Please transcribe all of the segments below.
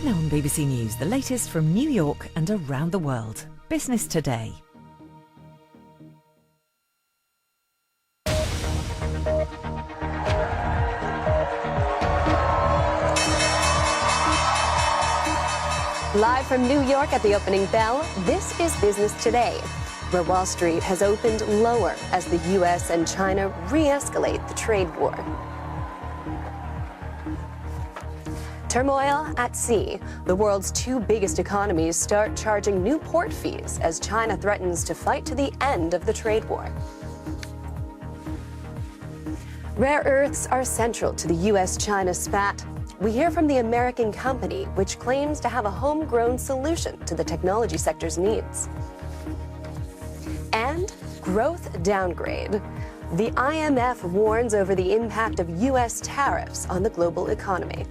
Now on BBC News, the latest from New York and around the world. Business Today. Live from New York at the opening bell, this is Business Today, where Wall Street has opened lower as the U.S. and China re-escalate the trade war. Turmoil at sea. The world's two biggest economies start charging new port fees as China threatens to fight to the end of the trade war. Rare earths are central to the U.S.-China spat. We hear from the American company, which claims to have a homegrown solution to the technology sector's needs. And growth downgrade. The IMF warns over the impact of U.S. tariffs on the global economy.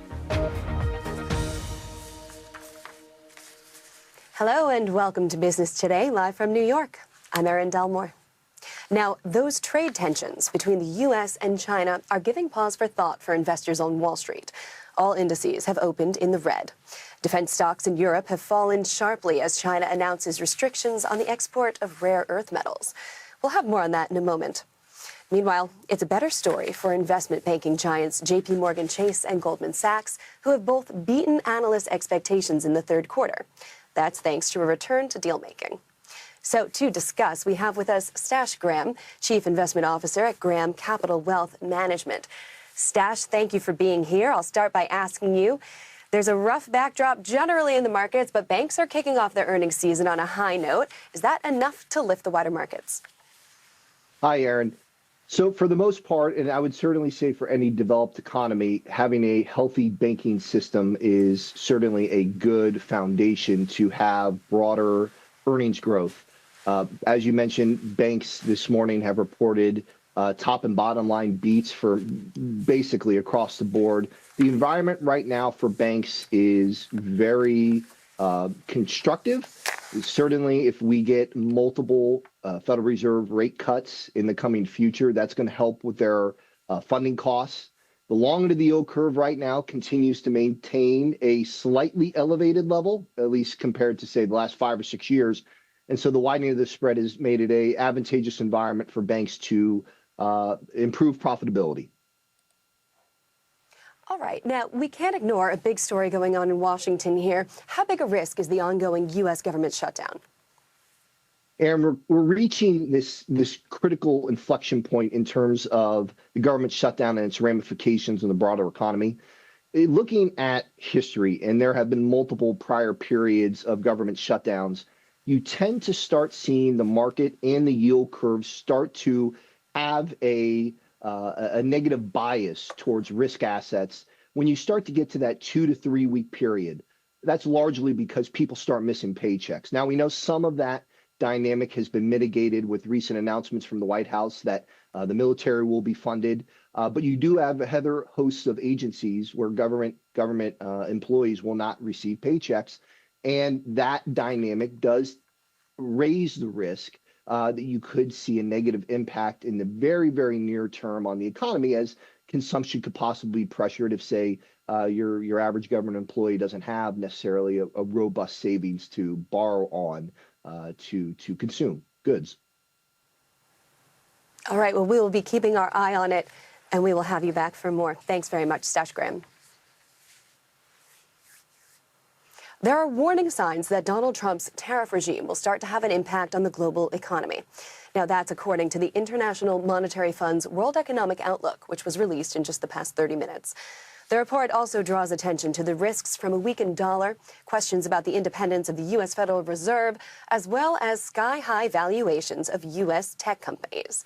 Hello and welcome to Business Today, live from New York. I'm Erin Delmore. Now, those trade tensions between the U.S. and China are giving pause for thought for investors on Wall Street. All indices have opened in the red. Defense stocks in Europe have fallen sharply as China announces restrictions on the export of rare earth metals. We'll have more on that in a moment. Meanwhile, it's a better story for investment banking giants JP Morgan Chase and Goldman Sachs, who have both beaten analyst expectations in the third quarter. That's thanks to a return to deal-making. So to discuss, we have with us Stash Graham, Chief Investment Officer at Graham Capital Wealth Management. Stash, thank you for being here. I'll start by asking you, there's a rough backdrop generally in the markets, but banks are kicking off their earnings season on a high note. Is that enough to lift the wider markets? Hi, Erin. So for the most part, and I would certainly say for any developed economy, having a healthy banking system is certainly a good foundation to have broader earnings growth. As you mentioned, banks this morning have reported top and bottom line beats for basically across the board. The environment right now for banks is very constructive. Certainly, if we get multiple Federal Reserve rate cuts in the coming future, that's going to help with their funding costs. The long end of the yield curve right now continues to maintain a slightly elevated level, at least compared to, say, the last 5 or 6 years. And so the widening of the spread has made it an advantageous environment for banks to improve profitability. All right. Now, we can't ignore a big story going on in Washington here. How big a risk is the ongoing U.S. government shutdown? And we're reaching this critical inflection point in terms of the government shutdown and its ramifications in the broader economy. Looking at history, and there have been multiple prior periods of government shutdowns, you tend to start seeing the market and the yield curve start to have a negative bias towards risk assets when you start to get to that 2 to 3 week period. That's largely because people start missing paychecks. Now, we know some of that dynamic has been mitigated with recent announcements from the White House that the military will be funded, but you do have a host of agencies where government employees will not receive paychecks, and that dynamic does raise the risk that you could see a negative impact in the very, very near term on the economy, as consumption could possibly be pressured if, say, your average government employee doesn't have necessarily a robust savings to borrow on to consume goods. All right. Well, we will be keeping our eye on it, and we will have you back for more. Thanks very much, Stash Graham. There are warning signs that Donald Trump's tariff regime will start to have an impact on the global economy. Now, that's according to the International Monetary Fund's World Economic Outlook, which was released in just the past 30 minutes. The report also draws attention to the risks from a weakened dollar, questions about the independence of the U.S. Federal Reserve, as well as sky-high valuations of U.S. tech companies.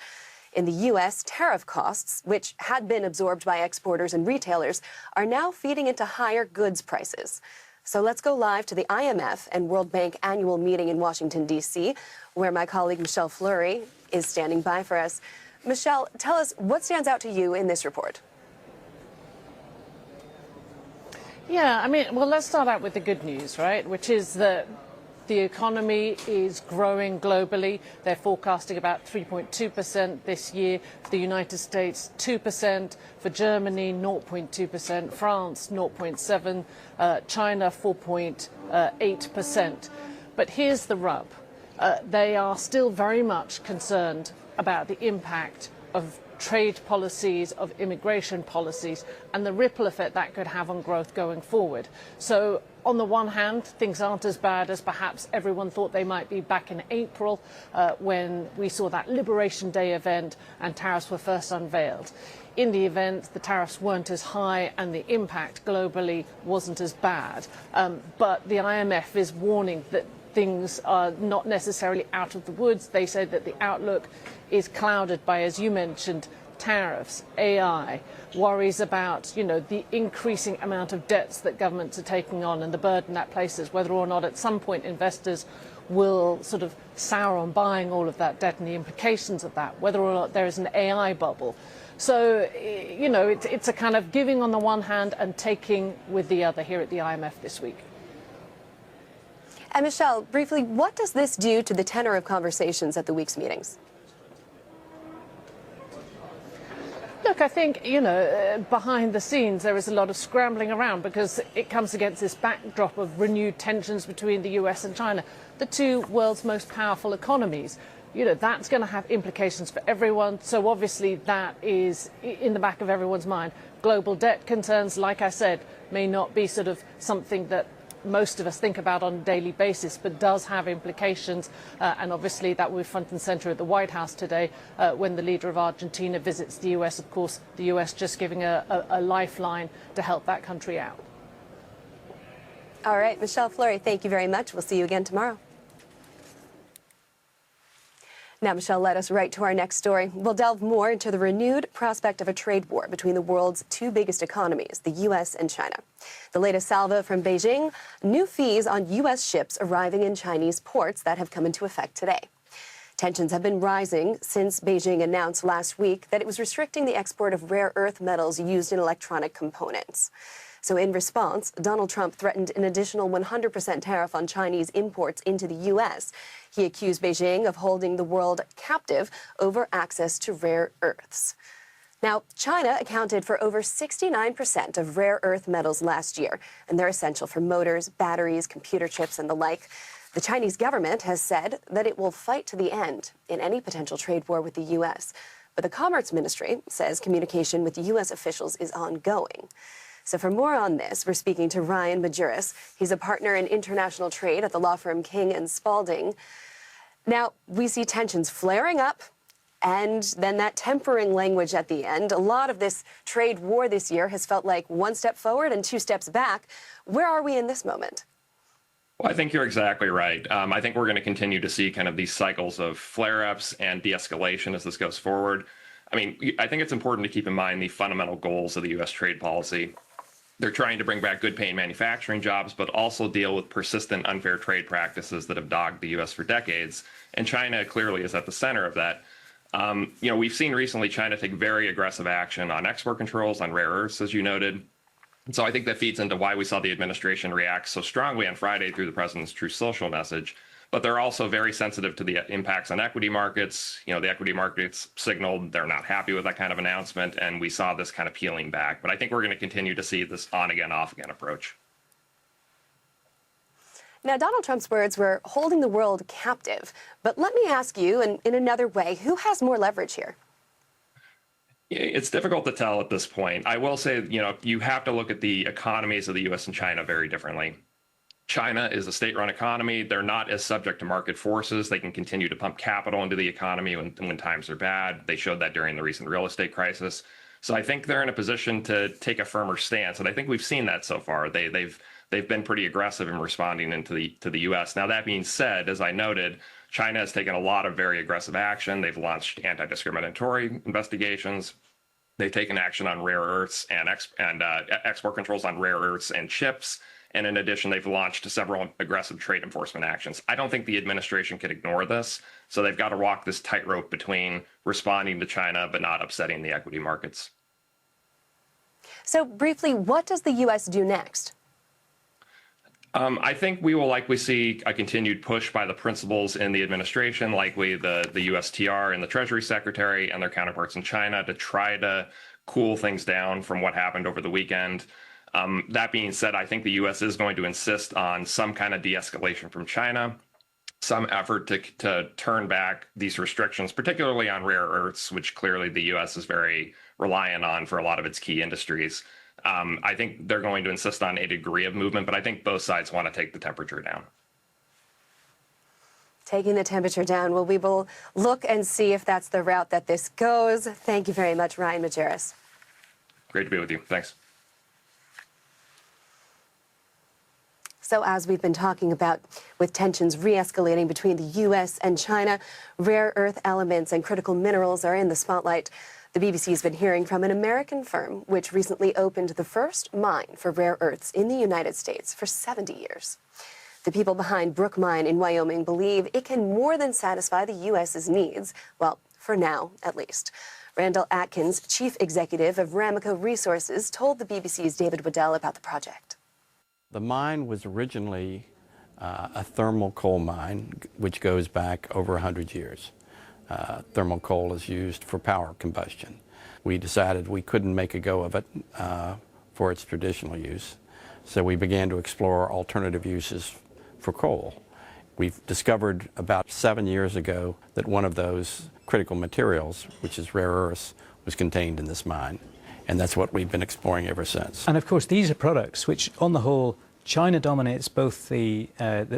In the U.S., tariff costs, which had been absorbed by exporters and retailers, are now feeding into higher goods prices. So let's go live to the IMF and World Bank annual meeting in Washington, D.C., where my colleague Michelle Fleury is standing by for us. Michelle, tell us what stands out to you in this report. Yeah, well, let's start out with the good news, right? Which is that The economy is growing globally. They're forecasting about 3.2% this year. For the United States, 2%. For Germany, 0.2%. France, 0.7%. China, 4.8%. But here's the rub. They are still very much concerned about the impact of trade policies, of immigration policies, and the ripple effect that could have on growth going forward. So on the one hand, things aren't as bad as perhaps everyone thought they might be back in April when we saw that Liberation Day event and tariffs were first unveiled. In the event, the tariffs weren't as high and the impact globally wasn't as bad. But the IMF is warning that things are not necessarily out of the woods. They say that the outlook is clouded by, as you mentioned, tariffs, AI, worries about, the increasing amount of debts that governments are taking on and the burden that places, whether or not at some point investors will sort of sour on buying all of that debt and the implications of that, whether or not there is an AI bubble. So, it's a kind of giving on the one hand and taking with the other here at the IMF this week. And Michelle, briefly, what does this do to the tenor of conversations at the week's meetings? Look, I think, behind the scenes there is a lot of scrambling around because it comes against this backdrop of renewed tensions between the US and China, the two world's most powerful economies. That's going to have implications for everyone. So obviously that is in the back of everyone's mind. Global debt concerns, like I said, may not be sort of something that most of us think about on a daily basis, but does have implications. And obviously that will be front and centre at the White House today when the leader of Argentina visits the US. Of course, the US just giving a lifeline to help that country out. All right, Michelle Fleury, thank you very much. We'll see you again tomorrow. Now, Michelle, led us right to our next story. We'll delve more into the renewed prospect of a trade war between the world's two biggest economies, the U.S. and China. The latest salvo from Beijing, new fees on U.S. ships arriving in Chinese ports that have come into effect today. Tensions have been rising since Beijing announced last week that it was restricting the export of rare earth metals used in electronic components. So in response, Donald Trump threatened an additional 100% tariff on Chinese imports into the U.S. He accused Beijing of holding the world captive over access to rare earths. Now, China accounted for over 69% of rare earth metals last year, and they're essential for motors, batteries, computer chips, and the like. The Chinese government has said that it will fight to the end in any potential trade war with the U.S. But the Commerce Ministry says communication with U.S. officials is ongoing. So for more on this, we're speaking to Ryan Majuris. He's a partner in international trade at the law firm King & Spalding. Now, we see tensions flaring up and then that tempering language at the end. A lot of this trade war this year has felt like one step forward and two steps back. Where are we in this moment? Well, I think you're exactly right. I think we're going to continue to see kind of these cycles of flare-ups and de-escalation as this goes forward. I mean, I think it's important to keep in mind the fundamental goals of the U.S. trade policy. They're trying to bring back good-paying manufacturing jobs, but also deal with persistent unfair trade practices that have dogged the U.S. for decades. And China clearly is at the center of that. We've seen recently China take very aggressive action on export controls on rare earths, as you noted. And so I think that feeds into why we saw the administration react so strongly on Friday through the president's Truth Social message. But they're also very sensitive to the impacts on equity markets. The equity markets signaled they're not happy with that kind of announcement, and we saw this kind of peeling back. But I think we're going to continue to see this on-again, off-again approach. Now, Donald Trump's words were holding the world captive. But let me ask you, in another way, who has more leverage here? It's difficult to tell at this point. I will say, you have to look at the economies of the U.S. and China very differently. China is a state-run economy. They're not as subject to market forces. They can continue to pump capital into the economy when times are bad. They showed that during the recent real estate crisis. So I think they're in a position to take a firmer stance, and I think we've seen that so far. They've been pretty aggressive in responding to the U.S. Now, that being said, as I noted, China has taken a lot of very aggressive action. They've launched anti-discriminatory investigations. They've taken action on rare earths and export controls on rare earths and chips. And in addition, they've launched several aggressive trade enforcement actions. I don't think the administration can ignore this. So they've got to walk this tightrope between responding to China but not upsetting the equity markets. So briefly, what does the U.S. do next? I think we will likely see a continued push by the principals in the administration, likely the USTR and the Treasury Secretary and their counterparts in China, to try to cool things down from what happened over the weekend. That being said, I think the U.S. is going to insist on some kind of de-escalation from China, some effort to turn back these restrictions, particularly on rare earths, which clearly the U.S. is very reliant on for a lot of its key industries. I think they're going to insist on a degree of movement, but I think both sides want to take the temperature down. Taking the temperature down. Well, we will look and see if that's the route that this goes. Thank you very much, Ryan Majerus. Great to be with you. Thanks. So as we've been talking about, with tensions re-escalating between the U.S. and China, rare earth elements and critical minerals are in the spotlight. The BBC has been hearing from an American firm which recently opened the first mine for rare earths in the United States for 70 years. The people behind Brook Mine in Wyoming believe it can more than satisfy the U.S.'s needs, well, for now, at least. Randall Atkins, chief executive of Ramaco Resources, told the BBC's David Waddell about the project. The mine was originally a thermal coal mine, which goes back over 100 years. Thermal coal is used for power combustion. We decided we couldn't make a go of it for its traditional use, so we began to explore alternative uses for coal. We've discovered about 7 years ago that one of those critical materials, which is rare earths, was contained in this mine, and that's what we've been exploring ever since. And of course, these are products which, on the whole, China dominates both the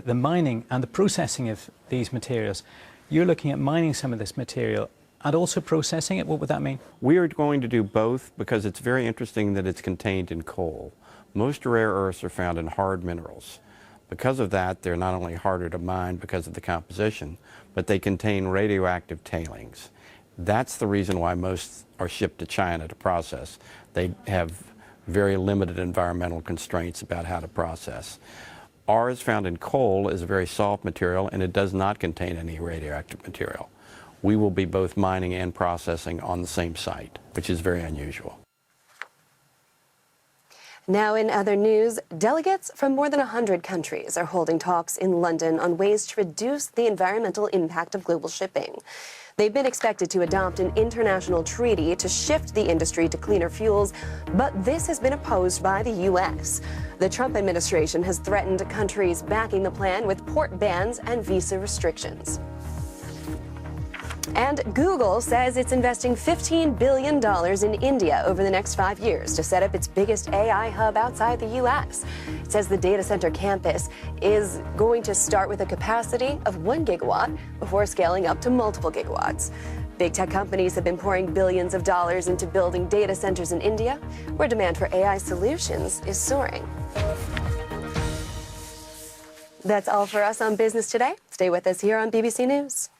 mining and the processing of these materials. You're looking at mining some of this material and also processing it. What would that mean? We are going to do both because it's very interesting that it's contained in coal. Most rare earths are found in hard minerals. Because of that, they're not only harder to mine because of the composition, but they contain radioactive tailings. That's the reason why most are shipped to China to process. They have very limited environmental constraints about how to process. Ours, found in coal, is a very soft material, and it does not contain any radioactive material. We will be both mining and processing on the same site, which is very unusual. Now in other news, delegates from more than 100 countries are holding talks in London on ways to reduce the environmental impact of global shipping. They've been expected to adopt an international treaty to shift the industry to cleaner fuels, but this has been opposed by the U.S. The Trump administration has threatened countries backing the plan with port bans and visa restrictions. And Google says it's investing $15 billion in India over the next 5 years to set up its biggest AI hub outside the U.S. It says the data center campus is going to start with a capacity of 1 gigawatt before scaling up to multiple gigawatts. Big tech companies have been pouring billions of dollars into building data centers in India, where demand for AI solutions is soaring. That's all for us on Business Today. Stay with us here on BBC News.